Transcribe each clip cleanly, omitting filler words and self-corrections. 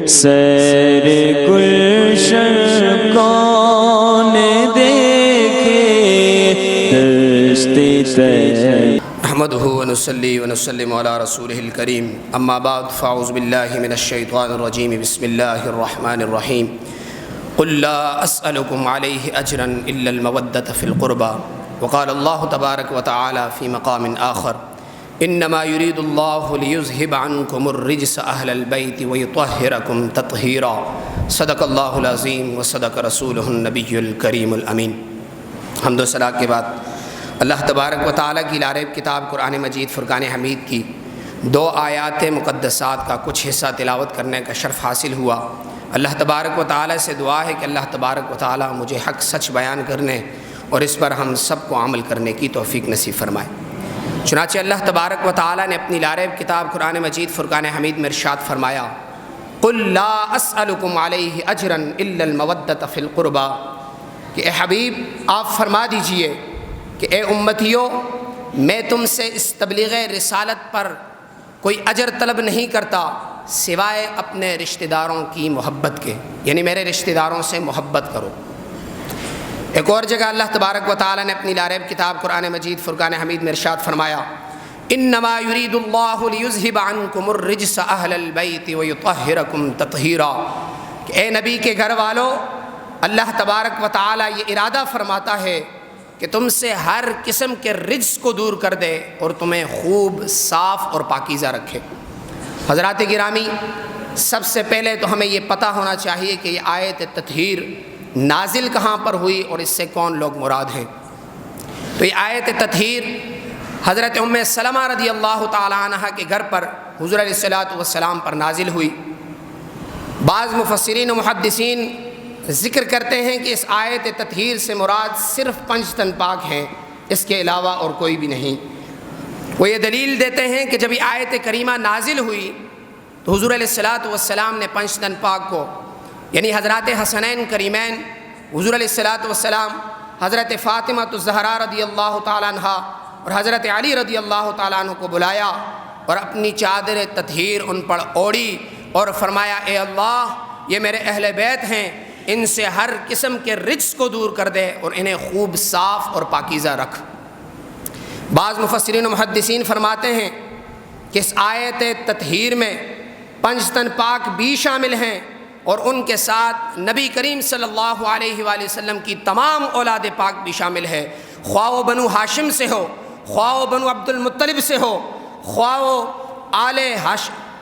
سیر گلشن کون دیکھے دشت طیب نحمده ونصلي ونسلم على رسوله الكريم اما بعد فاعوذ بالله من الشيطان الرجيم بسم الله الرحمن الرحيم قل لا اسالكم عليه اجرا الا الموده في القربى وقال الله تبارك وتعالى في مقام آخر انما يريد الله ليذهب عنكم الرجس اهل البيت ويطهركم تطهيرا صدق الله العظيم وصدق رسوله النبي الكريم الامين۔ حمد و ثنا کے بعد اللہ تبارک و تعالیٰ کی لاریب کتاب قرآن مجید فرقان حمید کی 2 آیات مقدسات کا کچھ حصہ تلاوت کرنے کا شرف حاصل ہوا۔ اللہ تبارک و تعالیٰ سے دعا ہے کہ اللہ تبارک و تعالیٰ مجھے حق سچ بیان کرنے اور اس پر ہم سب کو عمل کرنے کی توفیق نصیب فرمائے۔ چنانچہ اللہ تبارک و تعالیٰ نے اپنی لاریب کتاب قرآن مجید فرقان حمید میں ارشاد فرمایا قل لا اسألکم علیہ اجرا الا المودۃ فی القربى کہ اے حبیب آپ فرما دیجئے کہ اے امتیوں میں تم سے اس تبلیغ رسالت پر کوئی اجر طلب نہیں کرتا سوائے اپنے رشتہ داروں کی محبت کے، یعنی میرے رشتہ داروں سے محبت کرو۔ ایک اور جگہ اللہ تبارک و تعالیٰ نے اپنی لاریب کتاب قرآن مجید فرقان حمید میں ارشاد فرمایا انما یرید اللہ لیذہب عنکم الرجس اہل البیت ویطہرکم تطہیرا کہ اے نبی کے گھر والوں اللہ تبارک و تعالیٰ یہ ارادہ فرماتا ہے کہ تم سے ہر قسم کے رجس کو دور کر دے اور تمہیں خوب صاف اور پاکیزہ رکھے۔ حضرات گرامی، سب سے پہلے تو ہمیں یہ پتہ ہونا چاہیے کہ یہ آیت تطہیر نازل کہاں پر ہوئی اور اس سے کون لوگ مراد ہیں۔ تو یہ آیت تطہیر حضرت ام سلمہ رضی اللہ تعالی عنہ کے گھر پر حضور علیہ الصلوۃ والسلام پر نازل ہوئی۔ بعض مفسرین و محدثین ذکر کرتے ہیں کہ اس آیت تطہیر سے مراد صرف 5 تن پاک ہیں، اس کے علاوہ اور کوئی بھی نہیں۔ وہ یہ دلیل دیتے ہیں کہ جب یہ آیت کریمہ نازل ہوئی تو حضور علیہ الصلوۃ والسلام نے 5 تن پاک کو، یعنی حضرات حسنین کریمین حضور علیہ الصلوۃ والسلام، حضرت فاطمہ الزہرا رضی اللہ تعالیٰ عنہ اور حضرت علی رضی اللہ تعالیٰ عنہ کو بلایا اور اپنی چادر تطہیر ان پر اوڑھی اور فرمایا اے اللہ یہ میرے اہل بیت ہیں، ان سے ہر قسم کے رجس کو دور کر دے اور انہیں خوب صاف اور پاکیزہ رکھ۔ بعض مفسرین و محدثین فرماتے ہیں کہ اس آیت تطہیر میں 5 تن پاک بھی شامل ہیں اور ان کے ساتھ نبی کریم صلی اللہ علیہ وآلہ وسلم کی تمام اولاد پاک بھی شامل ہے، خواہ وہ بنو ہاشم سے ہو، خواہ وہ بنو عبد المطلب سے ہو، خواہ وہ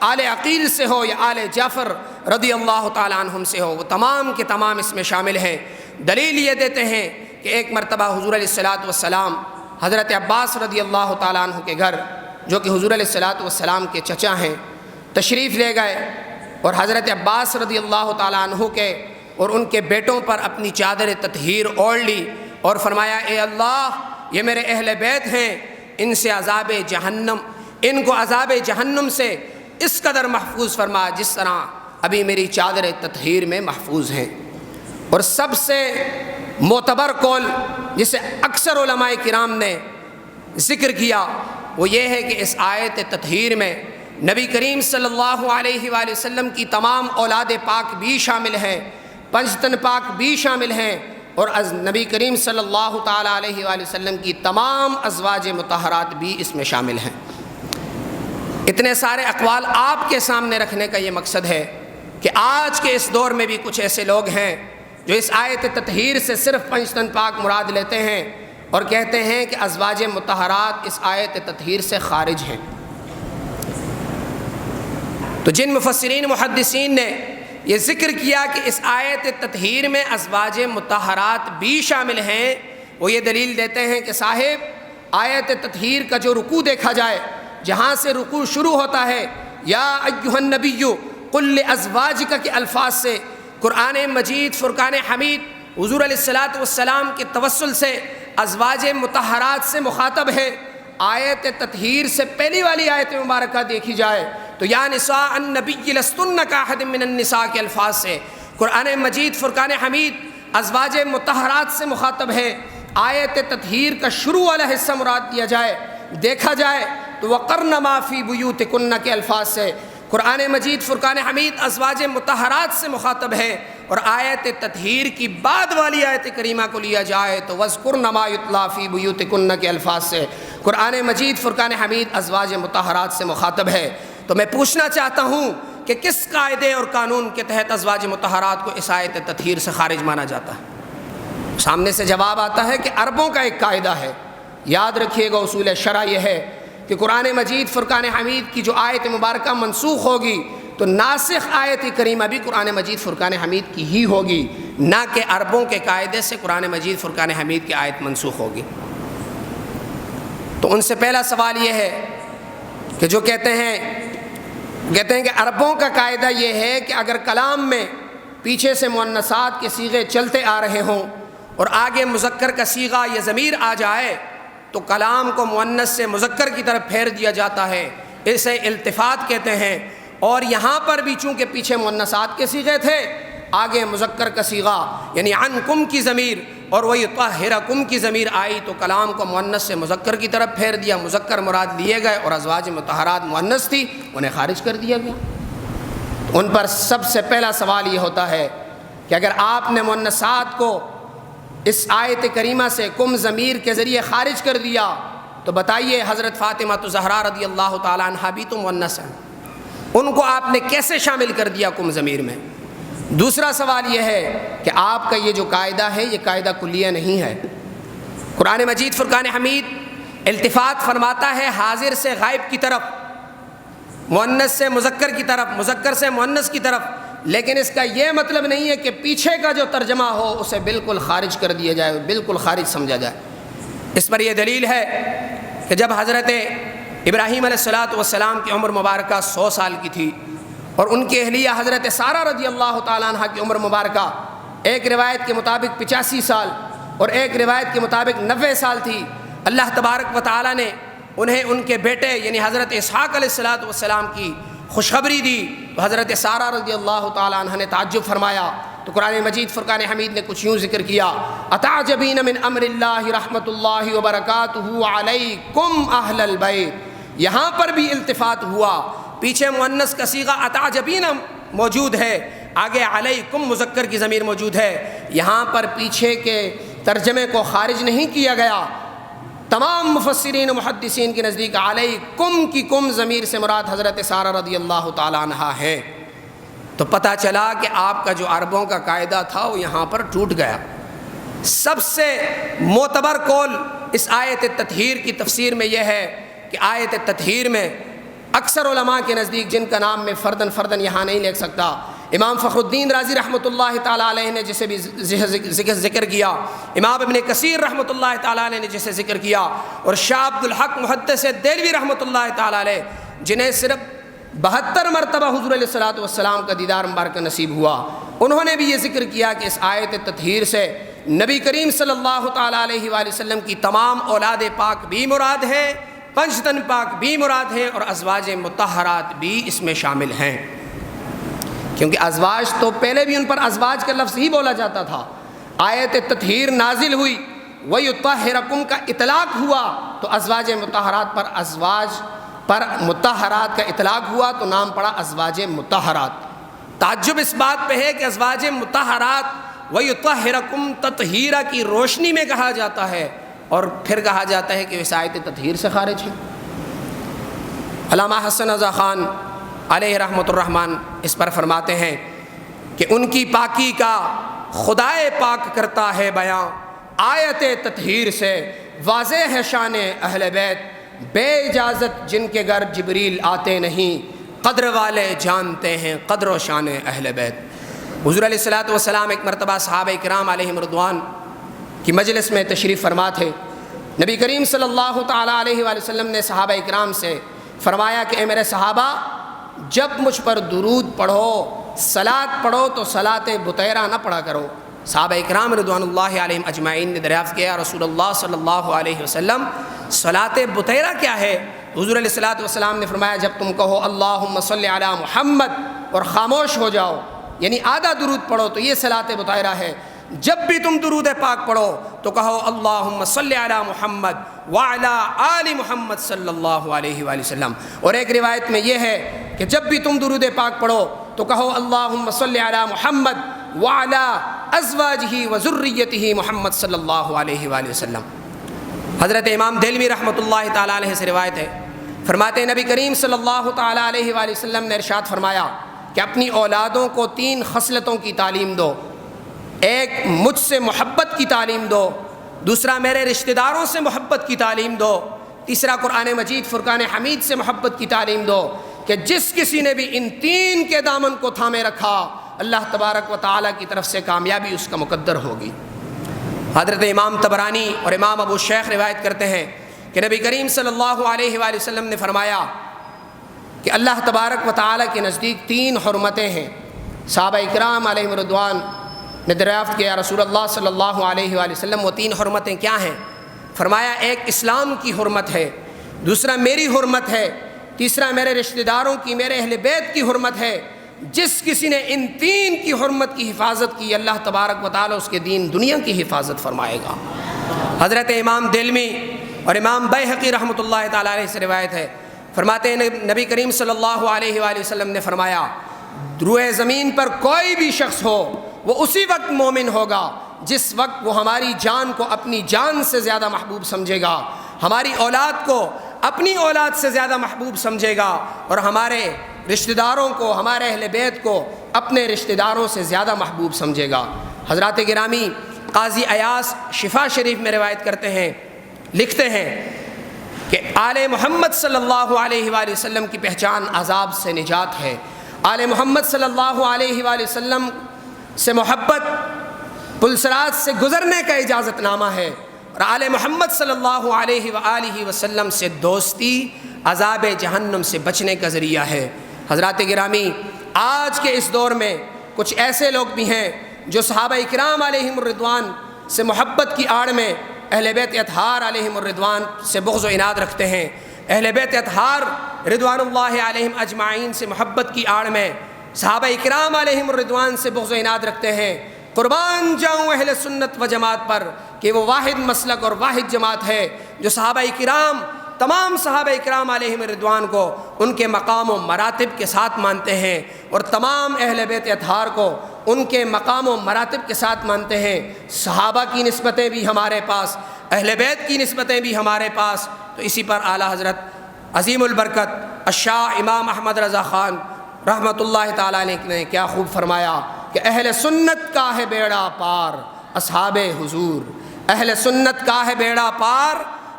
آل عقیل سے ہو یا آل جعفر رضی اللہ تعالیٰ عنہم سے ہو، وہ تمام کے تمام اس میں شامل ہیں۔ دلیل یہ دیتے ہیں کہ ایک مرتبہ حضور علیہ الصلوۃ والسلام حضرت عباس رضی اللہ تعالیٰ عنہ کے گھر، جو کہ حضور علیہ الصلوۃ والسلام کے چچا ہیں، تشریف لے گئے اور حضرت عباس رضی اللہ تعالیٰ عنہ کے اور ان کے بیٹوں پر اپنی چادر تطہیر اوڑھ لی اور فرمایا اے اللہ یہ میرے اہل بیت ہیں، ان سے عذاب جہنم، ان کو عذاب جہنم سے اس قدر محفوظ فرما جس طرح ابھی میری چادر تطہیر میں محفوظ ہیں۔ اور سب سے معتبر قول جسے اکثر علماء کرام نے ذکر کیا وہ یہ ہے کہ اس آیت تطہیر میں نبی کریم صلی اللہ علیہ وآلہ وسلم کی تمام اولاد پاک بھی شامل ہیں، 5 تن پاک بھی شامل ہیں اور نبی کریم صلی اللہ تعالیٰ علیہ وآلہ وسلم کی تمام ازواج مطہرات بھی اس میں شامل ہیں۔ اتنے سارے اقوال آپ کے سامنے رکھنے کا یہ مقصد ہے کہ آج کے اس دور میں بھی کچھ ایسے لوگ ہیں جو اس آیت تطہیر سے صرف 5 تن پاک مراد لیتے ہیں اور کہتے ہیں کہ ازواج مطہرات اس آیت تطہیر سے خارج ہیں۔ تو جن مفسرین محدثین نے یہ ذکر کیا کہ اس آیت تطہیر میں ازواج مطہرات بھی شامل ہیں، وہ یہ دلیل دیتے ہیں کہ صاحب آیت تطہیر کا جو رکوع دیکھا جائے، جہاں سے رکوع شروع ہوتا ہے یا ایھا النبی قل لازواجک کے الفاظ سے قرآن مجید فرقان حمید حضور علیہ الصلوۃ والسلام کے توسل سے ازواج مطہرات سے مخاطب ہے۔ آیت تطہیر سے پہلی والی آیت مبارکہ دیکھی جائے تو یا نساء النبی لستن کاحد من النساء کے الفاظ سے قرآن مجید فرقان حمید ازواج مطہرات سے مخاطب ہے۔ آیت تطہیر کا شروع والا حصہ مراد دیا جائے، دیکھا جائے تو وقرن ما فی بیوتکن کے الفاظ سے قرآن مجید فرقان حمید ازواج مطہرات سے مخاطب ہے، اور آیت تطہیر کی بعد والی آیت کریمہ کو لیا جائے تو وَاذْكُرْنَ مَا يُتْلَىٰ فِي بُيُوتِكُنَّ کے الفاظ سے قرآن مجید فرقان حمید ازواج مطہرات سے مخاطب ہے۔ تو میں پوچھنا چاہتا ہوں کہ کس قاعدے اور قانون کے تحت ازواج مطہرات کو اس آیت تطہیر سے خارج مانا جاتا ہے؟ سامنے سے جواب آتا ہے کہ عربوں کا ایک قاعدہ ہے۔ یاد رکھیے گا، اصول شرع یہ ہے کہ قرآن مجید فرقان حمید کی جو آیت مبارکہ منسوخ ہوگی تو ناسخ آیت کریمہ بھی قرآن مجید فرقان حمید کی ہی ہوگی، نہ کہ عربوں کے قاعدے سے قرآن مجید فرقان حمید کی آیت منسوخ ہوگی۔ تو ان سے پہلا سوال یہ ہے کہ جو کہتے ہیں کہ عربوں کا قاعدہ یہ ہے کہ اگر کلام میں پیچھے سے مؤنثات کے صیغے چلتے آ رہے ہوں اور آگے مذکر کا صیغہ یا ضمیر آ جائے تو کلام کو مؤنث سے مذکر کی طرف پھیر دیا جاتا ہے، اسے التفات کہتے ہیں۔ اور یہاں پر بھی چونکہ پیچھے مؤنثات کے صیغے تھے، آگے مذکر کا صیغہ یعنی عنکم کی ضمیر اور وَيُطَهِّرَكُمْ کی ضمیر آئی تو کلام کو مؤنث سے مذکر کی طرف پھیر دیا، مذکر مراد لیے گئے اور ازواج مطہرات مؤنث تھی، انہیں خارج کر دیا گیا۔ ان پر سب سے پہلا سوال یہ ہوتا ہے کہ اگر آپ نے مؤنثات کو اس آیت کریمہ سے کم ضمیر کے ذریعے خارج کر دیا تو بتائیے حضرت فاطمہ زہرا رضی اللہ تعالیٰ عنہا بھی تو مؤنث ہیں، ان کو آپ نے کیسے شامل کر دیا کم ضمیر میں؟ دوسرا سوال یہ ہے کہ آپ کا یہ جو قاعدہ ہے یہ قاعدہ کلیہ نہیں ہے۔ قرآن مجید فرقان حمید التفات فرماتا ہے حاضر سے غائب کی طرف، مؤنث سے مذکر کی طرف، مذکر سے مؤنث کی طرف، لیکن اس کا یہ مطلب نہیں ہے کہ پیچھے کا جو ترجمہ ہو اسے بالکل خارج کر دیا جائے، بالکل خارج سمجھا جائے۔ اس پر یہ دلیل ہے کہ جب حضرت ابراہیم علیہ السلام کی عمر مبارکہ 100 سال کی تھی اور ان کی اہلیہ حضرت سارہ رضی اللہ تعالیٰ عنہ کی عمر مبارکہ ایک روایت کے مطابق 85 سال اور ایک روایت کے مطابق 90 سال تھی، اللہ تبارک و تعالیٰ نے انہیں ان کے بیٹے یعنی حضرت اسحاق علیہ السلام کی خوشخبری دی تو حضرت سارہ رضی اللہ تعالیٰ عنہ نے تعجب فرمایا۔ تو قرآن مجید فرقان حمید نے کچھ یوں ذکر کیا، اتعجبین من امر اللہ رحمت اللہ وبرکاتہ علیکم اہل البیت۔ یہاں پر بھی التفات ہوا، پیچھے مؤنث کا صیغہ اتعجبین موجود ہے، آگے علیکم مذکر کی ضمیر موجود ہے، یہاں پر پیچھے کے ترجمے کو خارج نہیں کیا گیا۔ تمام مفسرین و محدثین کے نزدیک علیکم کی کم ضمیر سے مراد حضرت سارہ رضی اللہ تعالیٰ عنہا ہے۔ تو پتہ چلا کہ آپ کا جو عربوں کا قاعدہ تھا وہ یہاں پر ٹوٹ گیا۔ سب سے معتبر قول اس آیت تطہیر کی تفسیر میں یہ ہے کہ آیت تطہیر میں اکثر علماء کے نزدیک، جن کا نام میں فردن یہاں نہیں لکھ سکتا، امام فخر الدین رازی رحمۃ اللہ تعالیٰ علیہ نے جسے بھی ذکر کیا، امام ابن کثیر رحمۃ اللہ تعالیٰ علیہ نے جسے ذکر کیا، اور شاہ عبد الحق محدث دہلوی رحمۃ اللہ تعالیٰ علیہ جنہیں صرف 72 مرتبہ حضور علیہ السلام کا دیدار مبارک نصیب ہوا، انہوں نے بھی یہ ذکر کیا کہ اس آیت تطہیر سے نبی کریم صلی اللہ تعالیٰ علیہ وآلہ وسلم کی تمام اولاد پاک بھی مراد ہے، پنجتن پاک بھی مراد ہیں، اور ازواج مطہرات بھی اس میں شامل ہیں، کیونکہ ازواج تو پہلے بھی ان پر ازواج کا لفظ ہی بولا جاتا تھا۔ آیت تطہیر نازل ہوئی، وَيُطَهِّرَكُمْ کا اطلاق ہوا تو ازواج مطہرات پر مطہرات کا اطلاق ہوا تو نام پڑا ازواج مطہرات۔ تعجب اس بات پہ ہے کہ ازواج مطہرات وَيُطَهِّرَكُمْ تطہیرہ کی روشنی میں کہا جاتا ہے اور پھر کہا جاتا ہے کہ اس آیت تطہیر سے خارج ہے۔ علامہ حسن رضا خان علیہ رحمۃ الرحمن اس پر فرماتے ہیں کہ ان کی پاکی کا خدائے پاک کرتا ہے بیاں، آیت تطہیر سے واضح ہے شان اہل بیت، بے اجازت جن کے گھر جبریل آتے نہیں، قدر والے جانتے ہیں قدر و شان اہل بیت۔ حضور علیہ السلام ایک مرتبہ صحابہ کرام علیہم رضوان کی مجلس میں تشریف فرما تھے۔ نبی کریم صلی اللہ تعالیٰ علیہ وآلہ وسلم نے صحابہ کرام سے فرمایا کہ اے میرے صحابہ، جب مجھ پر درود پڑھو، صلاۃ پڑھو تو صلاۃ بطیرہ نہ پڑھا کرو۔ صحابہ اکرام رضوان اللہ علیہم اجمعین نے دریافت کیا، رسول اللہ صلی اللہ علیہ وسلم صلاۃ بطیرہ کیا ہے؟ حضور علیہ السلام نے فرمایا جب تم کہو اللہم صلی علی محمد اور خاموش ہو جاؤ، یعنی آدھا درود پڑھو تو یہ صلاۃ بطیرہ ہے۔ جب بھی تم درود پاک پڑھو تو کہو اللہم صلی علی محمد وعلی آل محمد صلی اللہ علیہ وآلہ وسلم۔ اور ایک روایت میں یہ ہے کہ جب بھی تم درود پاک پڑھو تو کہو اللہم صلی علی محمد وعلی ازواجہ وذریتہ محمد صلی اللہ علیہ وآلہ وسلم۔ حضرت امام دہلوی رحمۃ اللہ تعالیٰ علیہ سے روایت ہے، فرماتے ہیں نبی کریم صلی اللہ تعالیٰ علیہ وآلہ وسلم نے ارشاد فرمایا کہ اپنی اولادوں کو 3 خصلتوں کی تعلیم دو، ایک مجھ سے محبت کی تعلیم دو، دوسرا میرے رشتہ داروں سے محبت کی تعلیم دو، تیسرا قرآن مجید فرقان حمید سے محبت کی تعلیم دو، کہ جس کسی نے بھی ان 3 کے دامن کو تھامے رکھا اللہ تبارک و تعالیٰ کی طرف سے کامیابی اس کا مقدر ہوگی۔ حضرت امام طبرانی اور امام ابو شیخ روایت کرتے ہیں کہ نبی کریم صلی اللہ علیہ وآلہ وسلم نے فرمایا کہ اللہ تبارک و تعالیٰ کے نزدیک 3 حرمتیں ہیں۔ صحابہ اکرام علیہم رضوان نے دریافت کیا رسول اللہ صلی اللہ علیہ وآلہ وسلم وہ 3 حرمتیں کیا ہیں؟ فرمایا ایک اسلام کی حرمت ہے، دوسرا میری حرمت ہے، تیسرا میرے رشتہ داروں کی، میرے اہل بیت کی حرمت ہے۔ جس کسی نے ان 3 کی حرمت کی حفاظت کی اللہ تبارک و تعالیٰ اس کے دین دنیا کی حفاظت فرمائے گا۔ حضرت امام دہلوی اور امام بیہقی رحمۃ اللہ تعالیٰ علیہ سے روایت ہے، فرماتے ہیں نبی کریم صلی اللہ علیہ وآلہ وسلم نے فرمایا روئے زمین پر کوئی بھی شخص ہو وہ اسی وقت مومن ہوگا جس وقت وہ ہماری جان کو اپنی جان سے زیادہ محبوب سمجھے گا، ہماری اولاد کو اپنی اولاد سے زیادہ محبوب سمجھے گا، اور ہمارے رشتہ داروں کو، ہمارے اہل بیت کو اپنے رشتہ داروں سے زیادہ محبوب سمجھے گا۔ حضرات گرامی، قاضی ایاس شفا شریف میں روایت کرتے ہیں، لکھتے ہیں کہ آل محمد صلی اللہ علیہ وآلہ وسلم کی پہچان عذاب سے نجات ہے، آل محمد صلی اللہ علیہ وآلہ وسلم سے محبت پلسرات سے گزرنے کا اجازت نامہ ہے، اور آل محمد صلی اللہ علیہ وآلہ وسلم سے دوستی عذاب جہنم سے بچنے کا ذریعہ ہے۔ حضرات گرامی، آج کے اس دور میں کچھ ایسے لوگ بھی ہیں جو صحابہ اکرام علیہم الرضوان سے محبت کی آڑ میں اہل بیت اطہار علیہم الرضوان سے بغض و عناد رکھتے ہیں، اہل بیت اطہار رضوان اللہ علیہم اجمعین سے محبت کی آڑ میں صحابہ اکرام علیہم الرضوان سے بغض و عناد رکھتے ہیں۔ قربان جاؤں اہل سنت و جماعت پر کہ وہ واحد مسلک اور واحد جماعت ہے جو صحابہ اکرام، تمام صحابہ اکرام علیہم الرضوان کو ان کے مقام و مراتب کے ساتھ مانتے ہیں، اور تمام اہل بیت اطہار کو ان کے مقام و مراتب کے ساتھ مانتے ہیں۔ صحابہ کی نسبتیں بھی ہمارے پاس، اہل بیت کی نسبتیں بھی ہمارے پاس۔ تو اسی پر اعلیٰ حضرت عظیم البرکت الشاہ امام احمد رضا خان رحمۃ اللہ تعالیٰ علیہ نے کیا خوب فرمایا کہ اہل سنت کا ہے بیڑا پار اصحاب حضور، اہل سنت کا ہے بیڑا پار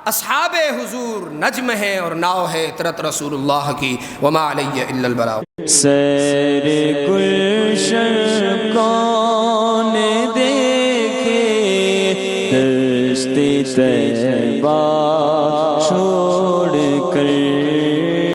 اصحاب حضور، نجم ہے اور ناؤ ہے اطرت رسول اللہ کی، وما علیہ الا البلاغ۔ سیر گلشن کون دیکھے دشت طیبہ